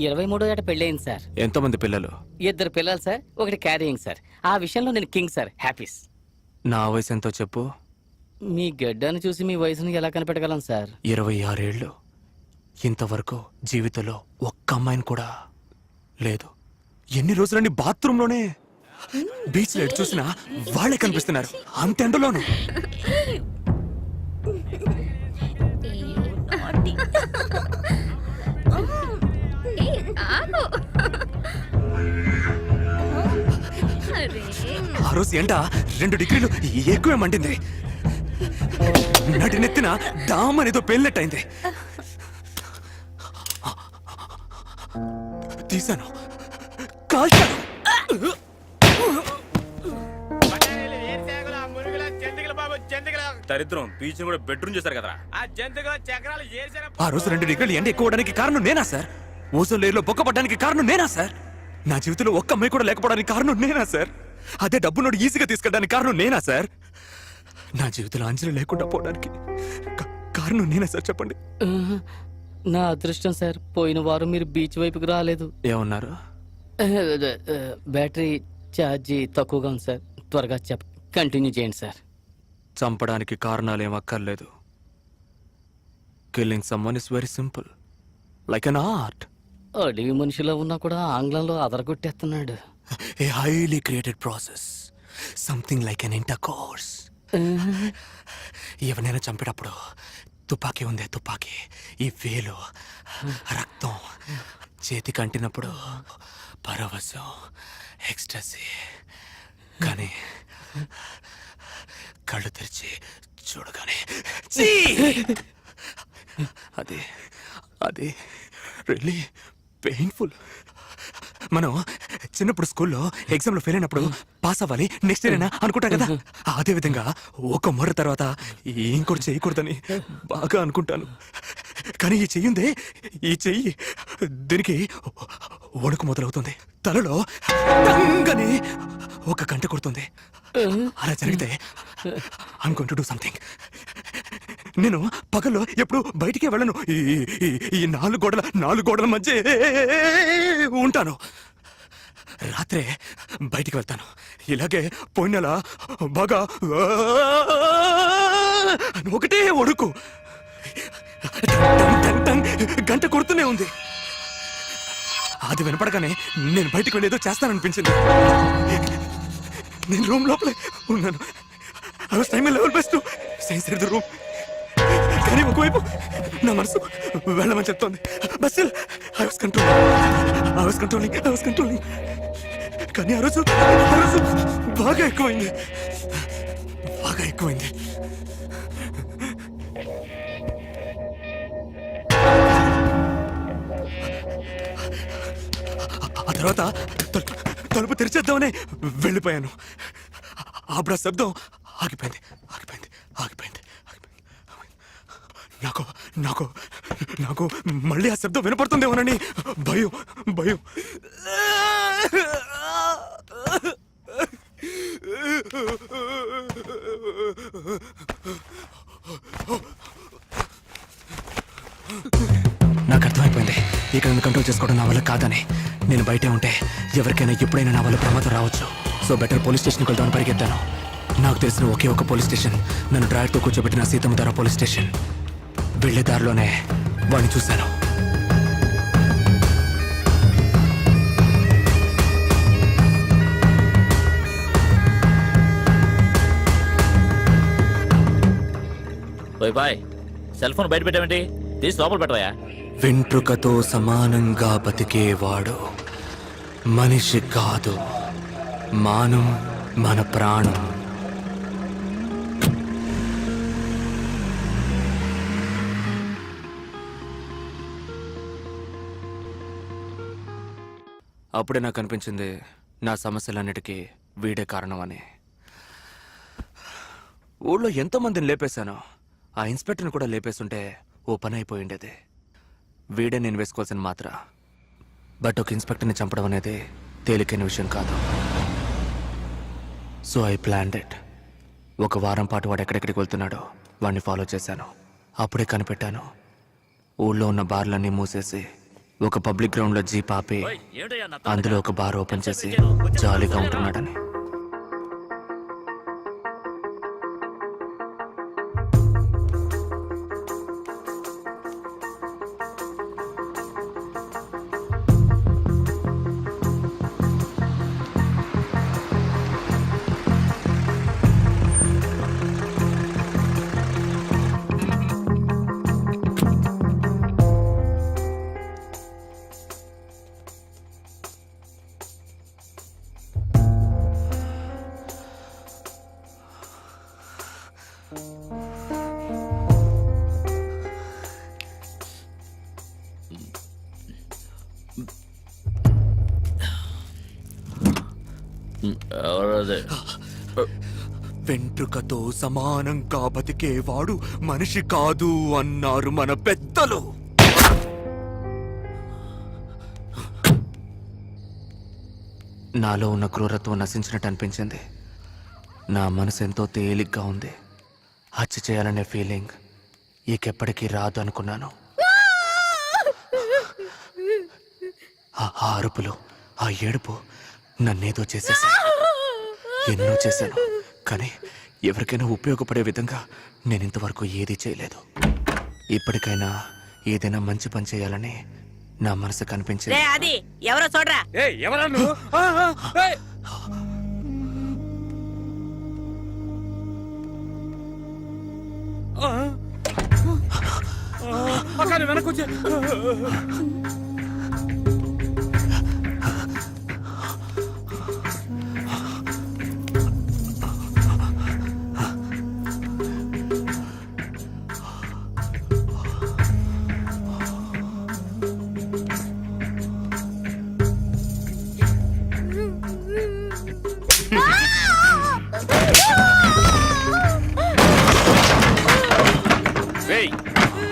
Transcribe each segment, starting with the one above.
23వ ఏట పెళ్ళయింది సార్. ఎంతమంది పిల్లలు? 2 పిల్లలు సార్, 1 క్యారియింగ్ సార్. ఆ విషయంలో నేను కింగ్ సార్, హ్యాపీస్. నా వయసు ఎంతో చెప్పు. మీ గడ్డాన్ని చూసి మీ వయసును ఎలా కనిపెట్టగలను సార్? 26 ఏళ్ళు. ఇంతవరకు జీవితంలో ఒక్క అమ్మాయిని కూడా లేదు. ఎన్ని రోజులని బాత్రూంలోనే, బీచ్ లో చూసినా వాళ్ళే కనిపిస్తున్నారు, అంత ఎండలోను. ఆ రోజు ఎండ 2 డిగ్రీలు ఎక్కువే మండింది. నటినెత్తిన డామ్ అనేదో పేలినట్టయింది. తీశాను, కాల్చాను. దరిద్రం బీచ్ కూడా బెడ్రూమ్ చేశారు కదా. ఆ రోజు 2 డిగ్రీలు ఎండ ఎక్కువడానికి కారణం నేనా సార్? ఓజోన్ లేయర్లో బొక్క పడ్డానికి కారణం నేనా సార్? నా జీవితంలో ఒక్క అమ్మాయి కూడా లేకపోవడానికి కారణం నేనా సార్? అదే డబ్బు నోడు ఈజీగా తీసుకెళ్ళడానికి కారణం నేనా సార్? నా జీవితంలో అంజలి లేకుండా పోవడానికి కారణం నేనా సార్? చెప్పండి. నా అదృష్టం సార్, పోయిన వారం మీరు బీచ్ వైపుకి రాలేదు. ఏమన్నారు? బ్యాటరీ ఛార్జీ తక్కువగా ఉంది సార్. త్వరగా కంటిన్యూ చేయండి సార్. చంపడానికి కారణాలు ఏం అక్కర్లేదు. Killing someone is very simple, like an art. అడవి మనిషిలో ఉన్నా కూడా ఆంగ్లంలో అదరగొట్టేస్తున్నాడు. A highly created process, something like an intercourse. ఎవరైనా చంపేటప్పుడు తుపాకీ ఉందే తుపాకీ, ఈ వేలు రక్తం చేతికి అంటినప్పుడు పరవశం, ఎక్స్టసీ. కానీ కళ్ళు తెరిచి చూడగానే అది అది రియల్లీ పెయిన్ఫుల్. మనం చిన్నప్పుడు స్కూల్లో ఎగ్జామ్లో ఫెయిల్ అయినప్పుడు పాస్ అవ్వాలి, నెక్స్ట్ ఇయర్ అయినా అనుకుంటాం కదా. అదే విధంగా ఒక మొర్ర తర్వాత ఇంకోటి చేయకూడదని బాగా అనుకుంటాను. కానీ ఈ చెయ్యి దీనికి వణుకు మొదలవుతుంది. తలలో టంగని ఒక గంట కొడుతుంది. అలా జరిగితే I'm going to do something. నేను పగల్లో ఎప్పుడు బయటికే వెళ్ళను. ఈ 4 గోడల మధ్య ఉంటాను. రాత్రే బయటికి వెళ్తాను. ఇలాగే పోయిన నెల బాగా ఒకటే వణుకు, గంట కొడుతూనే ఉంది. అది వినపడగానే నేను బయటకు వెళ్ళేదో చేస్తాననిపించింది. నేను రూమ్ లోపలే ఉన్నాను. I was trying my level best to stay inside the room. కానీ ఒకవైపు నా మనసు వెళ్ళమని చెప్తోంది. But still I was controlling. కానీ ఆ రోజు బాగా ఎక్కువైంది. ఆ తర్వాత తలుపు తెరిచేద్దామని వెళ్ళిపోయాను. అప్పుడు ఆ శబ్దం ఆగిపోయింది. నాకు మళ్ళీ ఆ శబ్దం వినపడుతుందేమోనని భయం. నాకు అర్థమైపోయింది, ఇక నన్ను కంట్రోల్ చేసుకోవడం నా వల్ల కాదని. నేను బయటే ఉంటే ఎవరికైనా ఎప్పుడైనా నా వల్ల ప్రమాదం రావచ్చు. సో బెటర్ పోలీస్ స్టేషన్కి వెళ్దామని పరిగెత్తాను. నాకు తెలిసిన ఒకే ఒక పోలీస్ స్టేషన్, నన్ను డ్రైవర్తో కూర్చోబెట్టిన సీతమ్మధార పోలీస్ స్టేషన్. వెళ్లే దారిలోనే వాడిని చూశాను. బాయ్, సెల్ ఫోన్ బయట పెట్టామండి, తీసి లోపల పెట్టవా? వెంట్రుకతో సమానంగా బతికేవాడు మనిషి కాదు, మానం మన ప్రాణం. అప్పుడే నాకు అనిపించింది నా సమస్యలన్నిటికీ వీడే కారణం అని. ఊళ్ళో ఎంతోమందిని లేపేశాను, ఆ ఇన్స్పెక్టర్ని కూడా లేపేస్తుంటే ఓ పని అయిపోయిండేది. వీడే నేను వేసుకోవాల్సిన మాత్ర. బట్ ఒక ఇన్స్పెక్టర్ని చంపడం అనేది తేలికైన విషయం కాదు. So I planned it. ఒక వారం పాటు వాడు ఎక్కడెక్కడికి వెళ్తున్నాడో వాడిని ఫాలో చేశాను. అప్పుడే కనిపెట్టాను, ఊళ్ళో ఉన్న బార్లన్నీ మూసేసి ఒక పబ్లిక్ గ్రౌండ్ లో జీప్ ఆపి ఓయ్, ఏమిటయ్యా నత్త అందులో నడక? ఒక బార్ ఓపెన్ చేసి ఎంతసేపు వచ్చాను? జాలీగా ఉంటున్నాడని. ఎవరది? వెంట్రుకతో సమానంగా బతికేవాడు మనిషి కాదు అన్నారు మన పెద్దలు. నాలో ఉన్న క్రూరత్వం నశించినట్టు అనిపించింది. నా మనసు ఎంతో తేలిగ్గా ఉంది. హత్య చేయాలనే ఫీలింగ్ ఇకెప్పటికీ రాదు అనుకున్నాను. ఆ అరుపులు, ఆ ఏడుపు నన్నేదో చేసేసి ఎన్నో చేశాను, కానీ ఎవరికైనా ఉపయోగపడే విధంగా నేను ఇంతవరకు ఏదీ చేయలేదు. ఇప్పటికైనా ఏదైనా మంచి పని చేయాలని నా మనసు కనిపించింది. అది ఎవరో చూడరా. ఎవరా నువ్వు? వెనకొచ్చే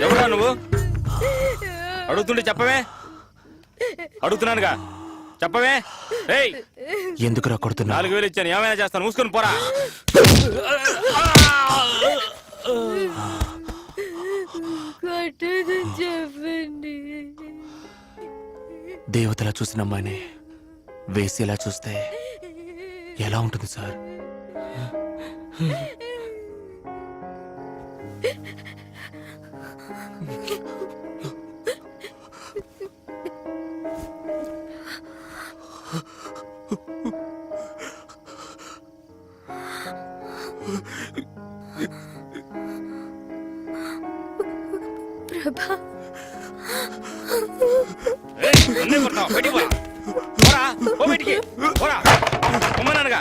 ఎవరా నువ్వు? అడుగుతుండే చెప్పవే. అడుగుతున్నానుగా చెప్పవే. ఏయ్, ఎందుకురా కొడుతున్నా? 4000 ఇచ్చాను, ఏమైనా చేస్తాను, మూసుకొని పోరా. చెప్పండి. దేవతలా చూసిన అమ్మాయిని వేసేలా చూస్తే ఎలా ఉంటుంది సార్? ప్రభా, ఏయ్, నన్నే కొడతావా? బయటికి పోరా. పోరా, పో బయటికి. పోరా, పొమ్మన్నానుగా.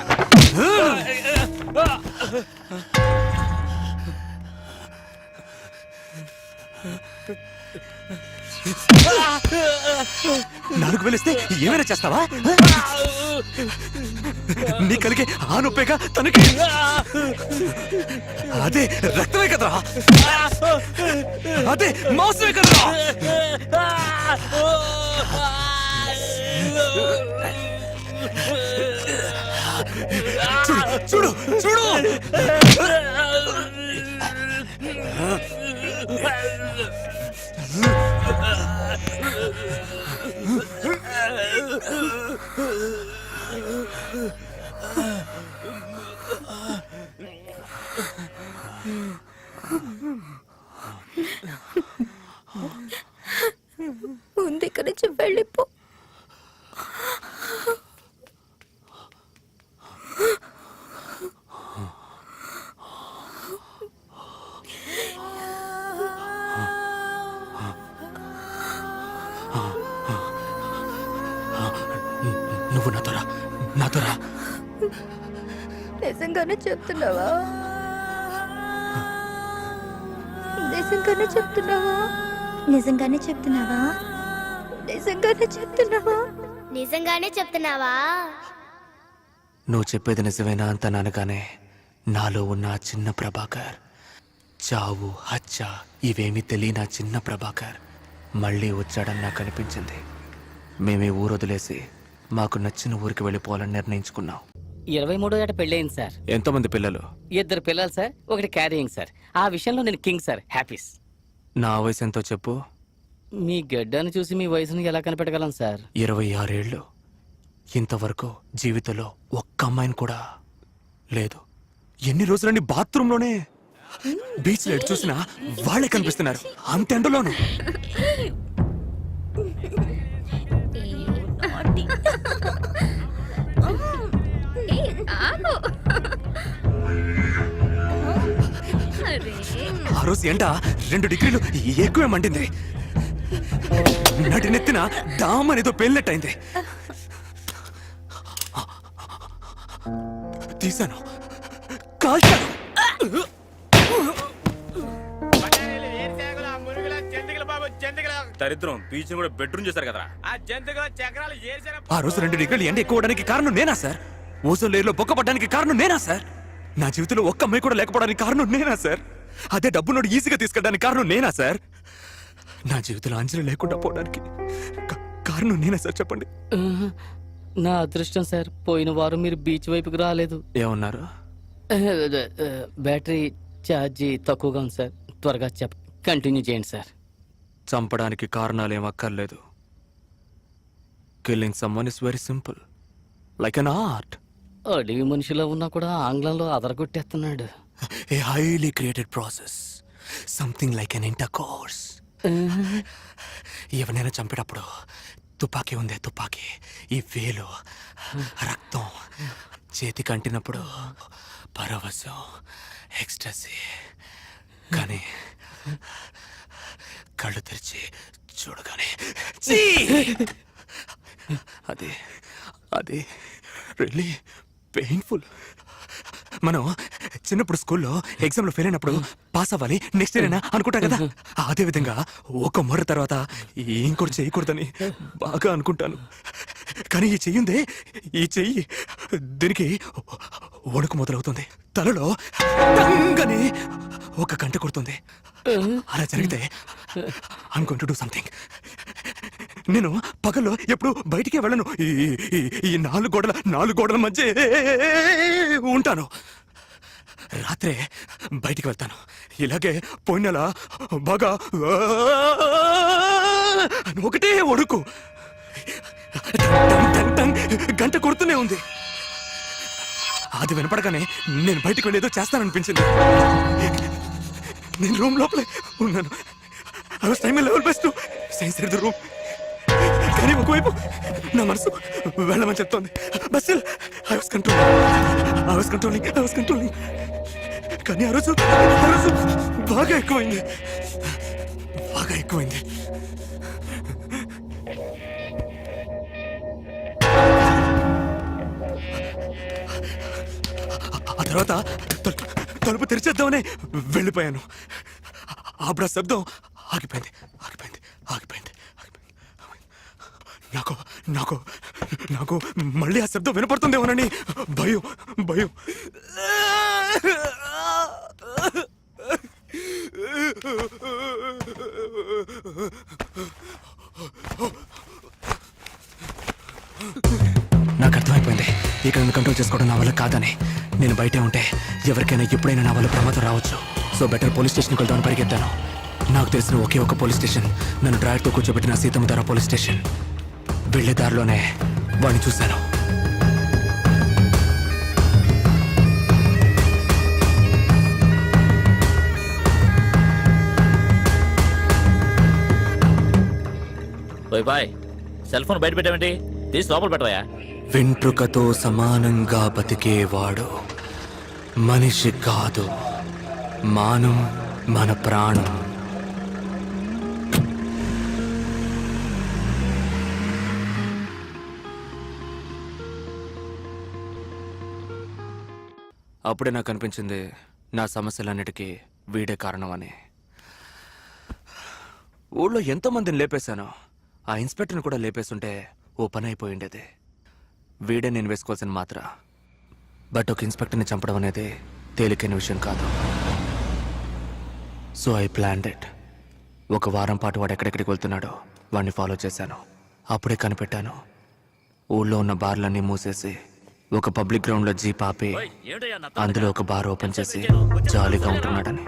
నాలుగు వేలిస్తే ఏమైనా చేస్తావా? నీ కలిగే ఆ నొప్పేగా తనకి. అదే రక్తమే కదరా, అదే మాంసమే కదరా. చూడు చూడు చూడు. ముందు ఇక్కడి నుంచి వెళ్ళిపో. నువ్వు నాతోరా, నాతోరా. నిజంగానే చెప్తున్నావా? నిజంగానే చెప్తున్నావా? నిజంగానే చెప్తున్నావా? నిజంగానే చెప్తున్నావా? నిజంగానే చెప్తున్నావా? నువ్వు చెప్పేది నిజమేనా అంత అనగానే నాలో ఉన్న ఆ చిన్న ప్రభాకర్, చావు హత్య ఇవేమీ తెలియని ఆ చిన్న ప్రభాకర్ మళ్ళీ వచ్చాడని నాకు అనిపించింది. మేమే ఊరు వదిలేసి మాకు నచ్చిన ఊరికి వెళ్ళిపోవాలని నిర్ణయించుకున్నాం. 23వ ఏట పెళ్ళయింది సార్. ఎంతమంది పిల్లలు? 2 పిల్లలు సార్, ఒకటి క్యారియింగ్ సార్. ఆ విషయంలో నేను కింగ్ సార్. హ్యాపీస్. నా వయసు ఎంతో చెప్పు. మీ గడ్డాన్ని చూసి మీ వయసుని ఎలా కనిపెట్టగలం సార్? 26 ఏళ్ళు. ఇంతవరకు జీవితంలో ఒక్క అమ్మాయిని కూడా లేదు. ఎన్ని రోజులని బాత్రూంలోనే. బీచ్ లో ఎటు చూసినా వాళ్ళే కనిపిస్తున్నారు, అంత ఎండలోను. ఆ రోజు ఎండ 2 డిగ్రీలు ఎక్కువే మండింది. నడినెత్తిన దామనేదో పేలినట్టయింది. తీశాను, కాల్చాను. దరిద్రం బీచ్ కూడా బెడ్రూమ్ చేశారు కదరా. ఆ జంతువుల చక్రాలు ఏర్చారు. ఆ రోజు 2 డిగ్రీలు ఎండ ఎక్కువ అవడానికి కారణం నేనా సార్? ఓజోన్ లేయర్లో బొక్కపడ్డానికి కారణం నేనా సార్? నా జీవితంలో ఒక్క అమ్మాయి కూడా లేకపోవడానికి కారణం నేనా సార్? అదే డబ్బునోడు ఈజీగా తీసుకెళ్ళడానికి కారణం నేనా సార్? నా జీవితంలో అంజలి లేకుండా పోవడానికి కారణం నేనా సార్? చెప్పండి. నా అదృష్టం సార్, పోయిన వారం మీరు బీచ్ వైపుకి రాలేదు. ఏమన్నారు? బ్యాటరీ ఛార్జీ తక్కువగా ఉంది సార్. త్వరగా కంటిన్యూ చేయండి సార్. చంపడానికి కారణాలు ఏం అక్కర్లేదు. Killing someone is very simple, like an art. అడవి మనిషిలో ఉన్నా కూడా ఆంగ్లంలో అదరగొట్టేస్తున్నాడు. A highly created process, something like an intercourse. ఎవరైనా చంపేటప్పుడు తుపాకీ ఉందే తుపాకీ, ఈ వేలు రక్తం చేతికి అంటినప్పుడు పరవశం, ఎక్స్టసీ. కానీ కళ్ళు తెరిచి చూడగానే ఛీ! అది అది రియల్లీ పెయిన్ఫుల్. మనం చిన్నప్పుడు స్కూల్లో ఎగ్జామ్లో ఫెయిల్ అయినప్పుడు పాస్ అవ్వాలి, నెక్స్ట్ ఇయర్ అయినా అనుకుంటా కదా. అదే విధంగా ఒక మొర్ర తర్వాత ఇంకోటి చేయకూడదని బాగా అనుకుంటాను. కానీ ఈ చెయ్యిందే, ఈ చెయ్యి దీనికి వణుకు మొదలవుతుంది. తలలో డంగని ఒక గంట కొడుతుంది. అలా జరిగితే I'm going to do something. నేను పగల్లో ఎప్పుడు బయటికే వెళ్ళను. ఈ నాలుగు గోడల మధ్య ఉంటాను. రాత్రే బయటికి వెళ్తాను. ఇలాగే పోయిన నెల బాగా ఒకటే ఒడుకు గంట కొడుతూనే ఉంది. అది వినపడగానే నేను బయటికి వెళ్ళేదో చేస్తాననిపించింది. నేను రూమ్ లోపలే ఉన్నాను. I was trying my level best to stay inside the room. కానీ ఒకవైపు నా మనసు వెళ్ళమని చెప్తోంది. But still, I was controlling. కానీ ఆ రోజు బాగా ఎక్కువైంది. ఆ తర్వాత తలుపు తెరిచేద్దామని వెళ్ళిపోయాను. అప్పుడు ఆ శబ్దం ఆగిపోయింది. నాకు మళ్ళీ ఆ శబ్దం వినపడుతుందేమోనని భయం. నాకు అర్థమైపోయింది, ఇక నన్ను కంట్రోల్ చేసుకోవడం నా వల్ల కాదని. నేను బయటే ఉంటే ఎవరికైనా ఎప్పుడైనా నా వల్ల ప్రమాదం రావచ్చు. సో బెటర్ పోలీస్ స్టేషన్కి వెళ్దామని పరిగెత్తాను. నాకు తెలిసిన ఒకే ఒక పోలీస్ స్టేషన్, నన్ను డ్రైవర్తో కూర్చోబెట్టిన సీతమ్మధార పోలీస్ స్టేషన్. వెళ్లే దారిలోనే వాడిని చూశాను. బాయ్, సెల్ ఫోన్ బయట పెట్టావేంటి? తీసి లోపల పెట్టవా? వెంట్రుకతో సమానంగా బతికేవాడు మనిషి కాదు, మానం మన ప్రాణం. అప్పుడే నాకు అనిపించింది నా సమస్యలన్నిటికీ వీడే కారణమని. ఊళ్ళో ఎంతోమందిని లేపేశాను. ఆ ఇన్స్పెక్టర్ని కూడా లేపేస్తుంటే ఓ పని అయిపోయిండేది. వీడే నేను వేసుకోవాల్సిన మాత్ర. బట్ ఒక ఇన్స్పెక్టర్ని చంపడం అనేది తేలికైన విషయం కాదు. So I planned it. ఒక వారం పాటు వాడు ఎక్కడెక్కడికి వెళ్తున్నాడో వాడిని ఫాలో చేశాను. అప్పుడే కనిపెట్టాను, ఊళ్ళో ఉన్న బార్లన్నీ మూసేసి ఒక పబ్లిక్ గ్రౌండ్లో జీప్ ఆపి అందులో ఒక బార్ ఓపెన్ చేసి జాలీగా ఉంటున్నాడని.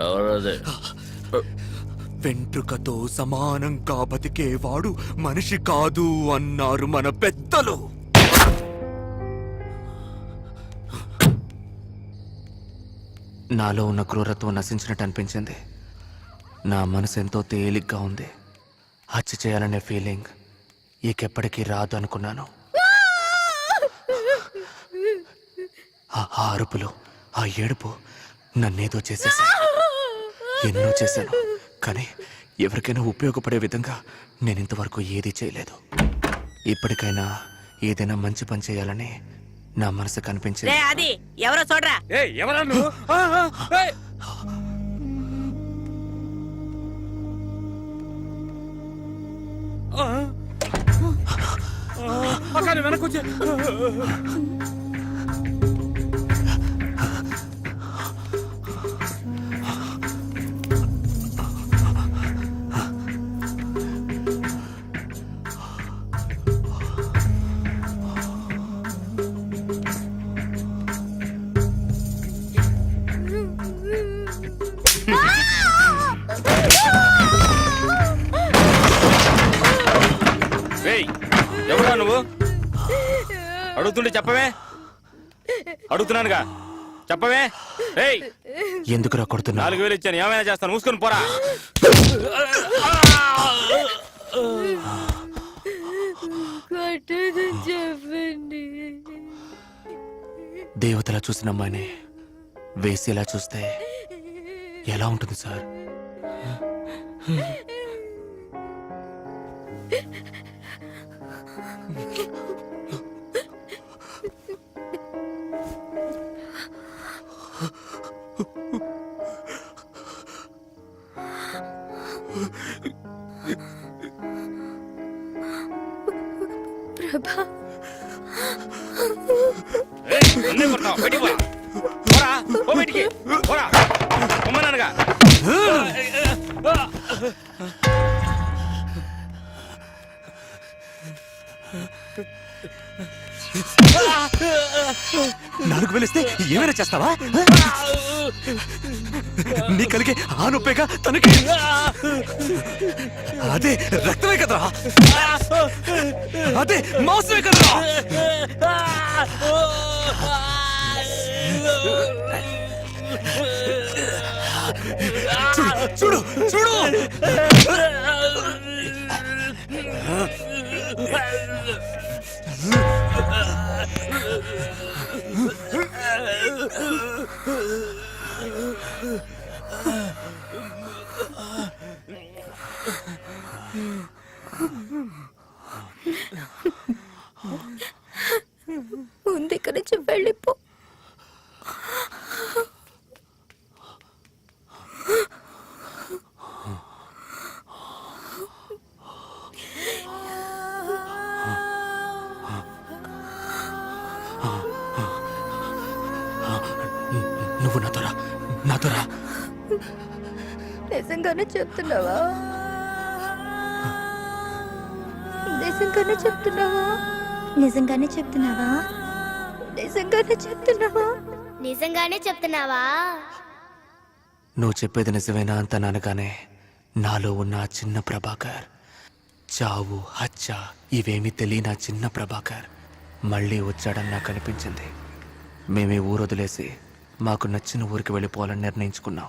ఎవరది? వెంట్రుకతో సమానంగా బతికేవాడు మనిషి కాదు అన్నారు మన పెద్దలు. నాలో ఉన్న క్రూరత్వం నశించినట్టు అనిపించింది. నా మనసు ఎంతో తేలిగ్గా ఉంది. హత్య చేయాలనే ఫీలింగ్ ఇకెప్పటికీ రాదు అనుకున్నాను. ఆ అరుపులు, ఆ ఏడుపు నన్నేదో చేసేసాయి. ఎన్నో చేశాను, కానీ ఎవరికైనా ఉపయోగపడే విధంగా నేను ఇంతవరకు ఏదీ చేయలేదు. ఇప్పటికైనా ఏదైనా మంచి పని చేయాలని నా మనసు కనిపించింది. అది ఎవరో చూడరా. ఎవరా నువ్వు? ఏయ్! అక్కడ వెనకొచ్చే. ఏయ్, ఎవరా నువ్వు? అడుగుతుంటే చెప్పవే. అడుగుతున్నానుగా, చెప్పవే. ఏయ్, ఎందుకురా కొడుతున్నా? 4,000 ఇచ్చాను, ఏమైనా చేస్తాను, మూసుకొని పోరా. కొట్టదని చెప్పండి. దేవతలా చూసిన అమ్మాయిని వేసేలా చూస్తే ఎలా ఉంటుంది సార్? ప్రభా, ఏయ్, నన్నే కొడతావా? బయటికి పోరా. పోరా, పో బయటికి. పోరా, పొమ్మన్నానుగా. నాలుగు వేలిస్తే ఏమైనా చేస్తావా? నీ కలిగే ఆ నొప్పేగా తనకి. అదే రక్తమే కదరా, అదే మాంసమే కదరా. చూడు చూడు చూడు. ముందు ఇక్కడి నుంచి వెళ్ళిపో. నువ్వు నాతోరా, నాతోరా. నిజంగానే చెప్తున్నావా? నిజంగానే చెప్తున్నావా? నిజంగానే చెప్తున్నావా? నిజంగానే చెప్తున్నావా? నిజంగానే చెప్తున్నావా? నువ్వు చెప్పేది నిజమేనా అంత అనగానే నాలో ఉన్న ఆ చిన్న ప్రభాకర్, చావు హత్య ఇవేమీ తెలియని ఆ చిన్న ప్రభాకర్ మళ్ళీ వచ్చాడని నాకు అనిపించింది. మేమే ఊరు వదిలేసి మాకు నచ్చిన ఊరికి వెళ్ళిపోవాలని నిర్ణయించుకున్నాం.